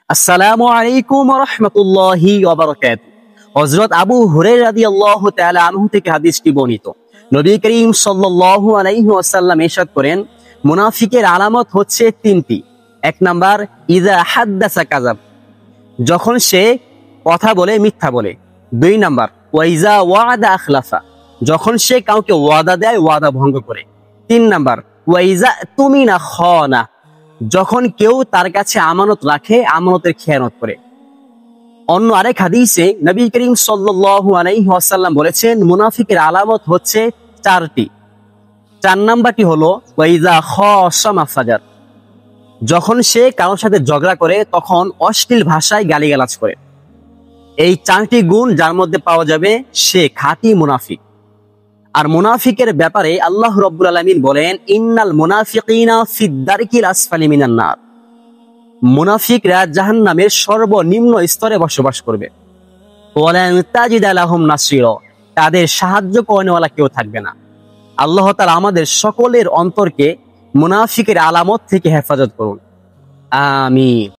আসসালামু আলাইকুম ওয়া রাহমাতুল্লাহি ওয়া বারাকাতুহু। হযরত আবু হুরায়রা রাদিয়াল্লাহু তাআলা আনহু থেকে হাদিসটি বর্ণিত। নবী করিম সাল্লাল্লাহু আলাইহি ওয়াসাল্লাম ইরশাদ করেন, মুনাফিকের আলামত হচ্ছে তিনটি। এক নাম্বার, ইযা হাদ্দাসা কাযাব, যখন সে কথা বলে মিথ্যা বলে। দুই নাম্বার, ওয়া ইযা ওয়া'আদা আখলাফা, যখন সে কাউকে ওয়াদা দেয় ওয়াদা ভঙ্গ করে। তিন নাম্বার, ওয়া ইযা তুমিনা খানা, যখন কেউ তার কাছে আমানত রাখে আমানতের খেয়ানত করে। অন্য আরেক হাদিসে নবী করিম সাল্লাল্লাহু আলাইহি ওয়াসাল্লাম বলেছেন, মুনাফিকের আলামত হচ্ছে চারটি। চার নাম্বারটি হলো ওয়া ইযা খাসামা ফাজার, যখন সে কারোর সাথে ঝগড়া করে তখন অশ্লীল ভাষায় গালিগালাজ করে। এই চারটি গুণ যার মধ্যে পাওয়া যাবে সে খাঁটি মুনাফিক। আর মুনাফিকের ব্যাপারে আল্লাহ রাব্বুল আলামিন বলেন, ইন্নাল মুনাফিকিনা ফিদ দারকিল আসফালি মিনান নার, মুনাফিকরা জাহান্নামের সর্বনিম্ন স্তরে বসবাস করবে। ওয়ালান তাজিদা লাহুম নাসীরা, তাদের সাহায্য করনেওয়ালা কেউ থাকবে না। আল্লাহ তাআলা আমাদের সকলের অন্তরকে মুনাফিকের আলামত থেকে হেফাজত করুন। আমিন।